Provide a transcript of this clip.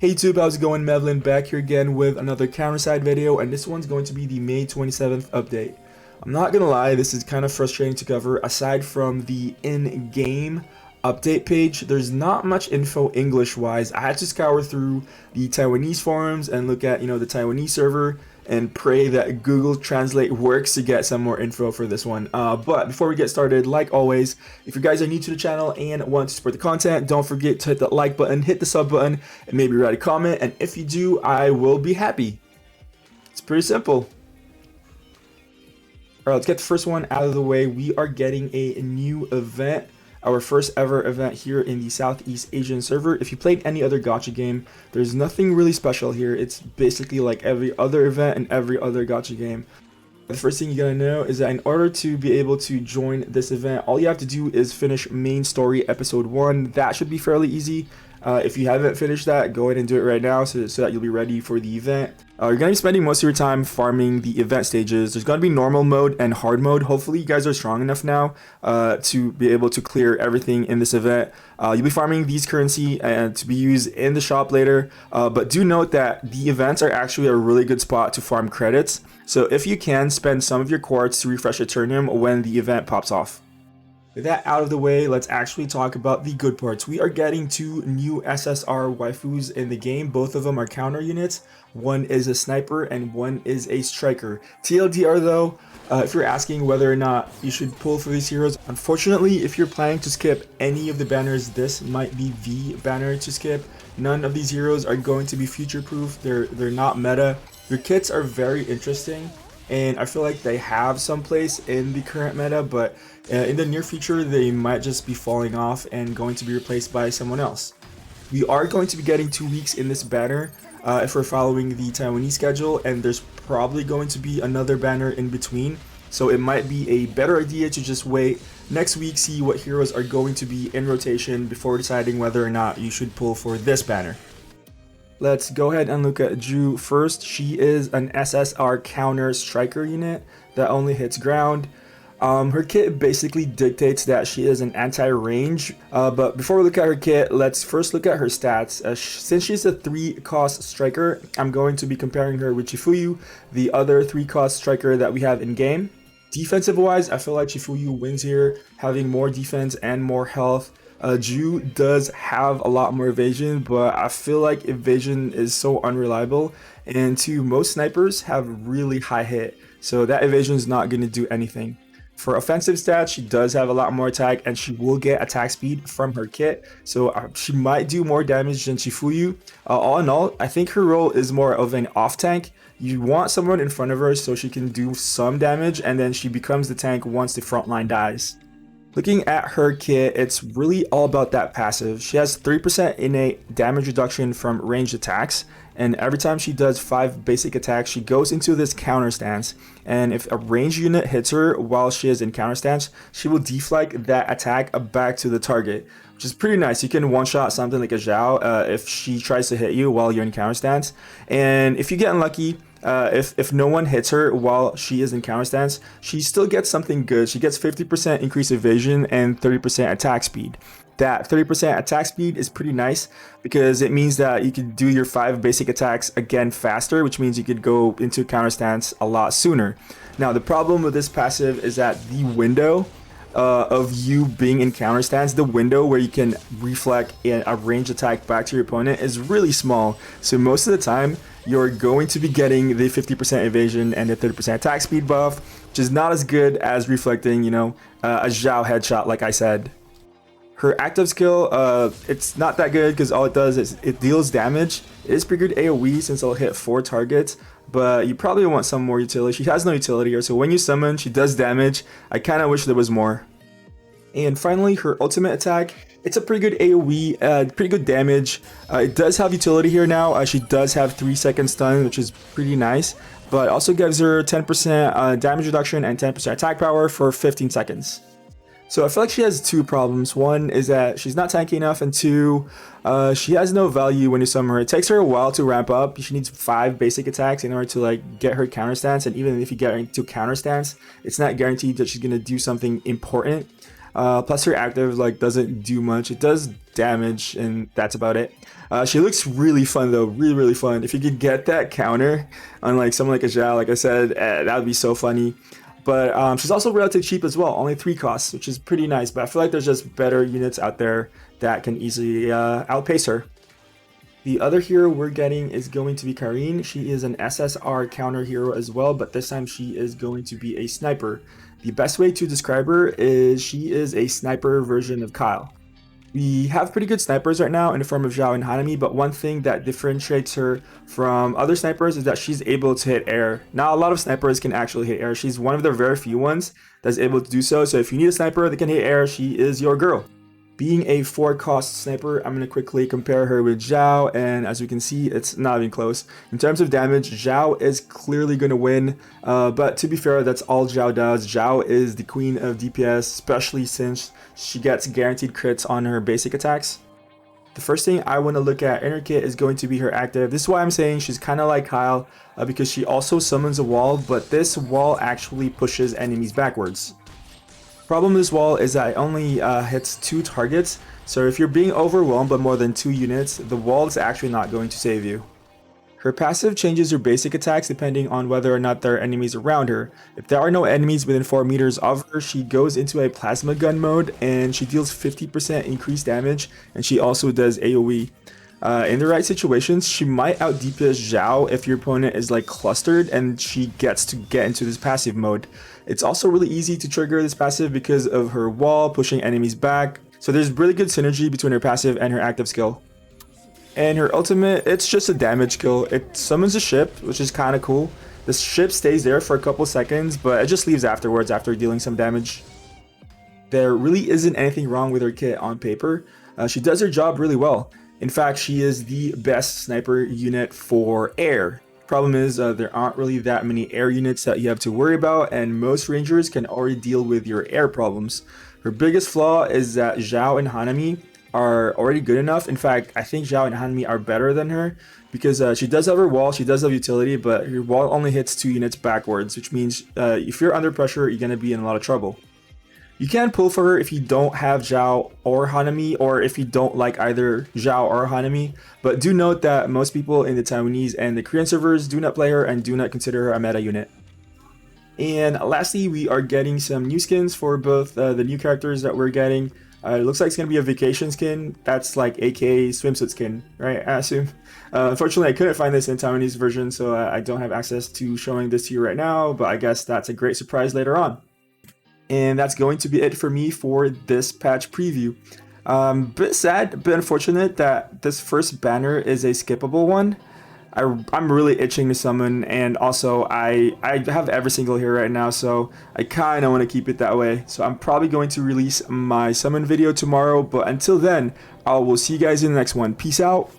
Hey YouTube, how's it going? Mevlin back here again with another counterside video, and this one's going to be the May 27th update. I'm not gonna lie, this is kind of frustrating to cover. Aside from the in-game update page, there's not much info English-wise. I had to scour through the Taiwanese forums and look at, the Taiwanese server and pray that Google Translate works to get some more info for this one. But before we get started, like always, if you guys are new to the channel and want to support the content, don't forget to hit the like button, hit the sub button, and maybe write a comment. And if you do, I will be happy. It's pretty simple. Alright, let's get the first one out of the way. We are getting a new event. Our first ever event here in the Southeast Asian server. If you played any other gacha game, there's nothing really special here. It's basically like every other event and every other gacha game. The first thing you gotta know is that in order to be able to join this event, all you have to do is finish main story episode 1. That should be fairly easy. If you haven't finished that, go ahead and do it right now so that you'll be ready for the event. You're going to be spending most of your time farming the event stages. There's going to be normal mode and hard mode. Hopefully you guys are strong enough now to be able to clear everything in this event. You'll be farming these currency and to be used in the shop later. But do note that the events are actually a really good spot to farm credits. So if you can, spend some of your quartz to refresh Eternium when the event pops off. With that out of the way, let's actually talk about the good parts. We are getting 2 new SSR waifus in the game. Both of them are counter units. One is a sniper and one is a striker. TLDR though, if you're asking whether or not you should pull for these heroes, unfortunately, if you're planning to skip any of the banners, this might be the banner to skip. None of these heroes are going to be future-proof. They're not meta. Their kits are very interesting, and I feel like they have some place in the current meta, but in the near future they might just be falling off and going to be replaced by someone else. We are going to be getting 2 weeks in this banner if we're following the Taiwanese schedule, and there's probably going to be another banner in between, so it might be a better idea to just wait next week, see what heroes are going to be in rotation before deciding whether or not you should pull for this banner. Let's go ahead and look at Joo first. She is an SSR counter striker unit that only hits ground. Her kit basically dictates that she is an anti-range, but before we look at her kit, let's first look at her stats. Since she's a 3-cost striker, I'm going to be comparing her with Chifuyu, the other 3-cost striker that we have in game. Defensive wise, I feel like Chifuyu wins here, having more defense and more health. Joo does have a lot more evasion, but I feel like evasion is so unreliable, and most snipers have really high hit, so that evasion is not going to do anything. For offensive stats, she does have a lot more attack, and she will get attack speed from her kit, so she might do more damage than Chifuyu. All in all, I think her role is more of an off tank. You want someone in front of her so she can do some damage, and then she becomes the tank once the front line dies. Looking at her kit, it's really all about that passive. She has 3% innate damage reduction from ranged attacks, and every time she does 5 basic attacks, she goes into this counter stance, and if a ranged unit hits her while she is in counter stance, she will deflect that attack back to the target, which is pretty nice. You can one-shot something like a Zhao if she tries to hit you while you're in counter stance, and if you get unlucky, if no one hits her while she is in counter stance, she still gets something good. She gets 50% increased evasion and 30% attack speed. That 30% attack speed is pretty nice because it means that you can do your 5 basic attacks again faster, which means you could go into counter stance a lot sooner. Now, the problem with this passive is that the window of you being in counter stance, the window where you can reflect a ranged attack back to your opponent is really small. So most of the time, you're going to be getting the 50% evasion and the 30% attack speed buff, which is not as good as reflecting, a Zhao headshot, like I said. Her active skill, it's not that good because all it does is it deals damage. It is pretty good AoE since it'll hit 4 targets, but you probably want some more utility. She has no utility here, so when you summon, she does damage. I kind of wish there was more. And finally, her ultimate attack, it's a pretty good AoE, pretty good damage. It does have utility here now. She does have 3-second stun, which is pretty nice, but also gives her 10% damage reduction and 10% attack power for 15 seconds. So I feel like she has 2 problems. One is that she's not tanky enough, and 2, she has no value when you summon her. It takes her a while to ramp up. She needs 5 basic attacks in order to get her counter stance, and even if you get her into counter stance, it's not guaranteed that she's gonna do something important. Plus her active doesn't do much. It does damage, and that's about it. She looks really fun though, really fun. If you could get that counter on like someone like a Zhao, like I said, that would be so funny. But she's also relatively cheap as well, only 3 costs, which is pretty nice. But I feel like there's just better units out there that can easily outpace her. The other hero we're getting is going to be Karin. She is an SSR counter hero as well, but this time she is going to be a sniper. The best way to describe her is she is a sniper version of Kyle. We have pretty good snipers right now in the form of Zhao and Hanami, but one thing that differentiates her from other snipers is that she's able to hit air. Not a lot of snipers can actually hit air. She's one of the very few ones that's able to do so. So if you need a sniper that can hit air, she is your girl. Being a 4-cost sniper, I'm going to quickly compare her with Zhao, and as you can see, it's not even close. In terms of damage, Zhao is clearly going to win, but to be fair, that's all Zhao does. Zhao is the queen of DPS, especially since she gets guaranteed crits on her basic attacks. The first thing I want to look at in her kit is going to be her active. This is why I'm saying she's kind of like Kyle, because she also summons a wall, but this wall actually pushes enemies backwards. Problem with this wall is that it only hits 2 targets, so if you're being overwhelmed by more than 2 units, the wall is actually not going to save you. Her passive changes her basic attacks depending on whether or not there are enemies around her. If there are no enemies within 4 meters of her, she goes into a plasma gun mode and she deals 50% increased damage, and she also does AoE. In the right situations, she might out DPS Zhao if your opponent is like clustered and she gets to get into this passive mode. It's also really easy to trigger this passive because of her wall pushing enemies back, so there's really good synergy between her passive and her active skill. And her ultimate, it's just a damage kill. It summons a ship, which is kind of cool. The ship stays there for a couple seconds, but it just leaves afterwards after dealing some damage. There really isn't anything wrong with her kit on paper. She does her job really well. In fact, she is the best sniper unit for air. Problem is, there aren't really that many air units that you have to worry about, and most rangers can already deal with your air problems. Her biggest flaw is that Zhao and Hanami are already good enough. In fact, I think Zhao and Hanami are better than her because she does have her wall, she does have utility, but her wall only hits 2 units backwards, which means if you're under pressure, you're going to be in a lot of trouble. You can pull for her if you don't have Zhao or Hanami, or if you don't like either Zhao or Hanami, but do note that most people in the Taiwanese and the Korean servers do not play her and do not consider her a meta unit. And lastly, we are getting some new skins for both the new characters that we're getting. It looks like it's going to be a vacation skin. That's like aka swimsuit skin, right? I assume. Unfortunately, I couldn't find this in Taiwanese version, so I don't have access to showing this to you right now, but I guess that's a great surprise later on. And that's going to be it for me for this patch preview. Bit sad, bit unfortunate that this first banner is a skippable one. I'm really itching to summon, and also I have every single here right now, so I kind of want to keep it that way. So I'm probably going to release my summon video tomorrow, but until then, I will see you guys in the next one. Peace out.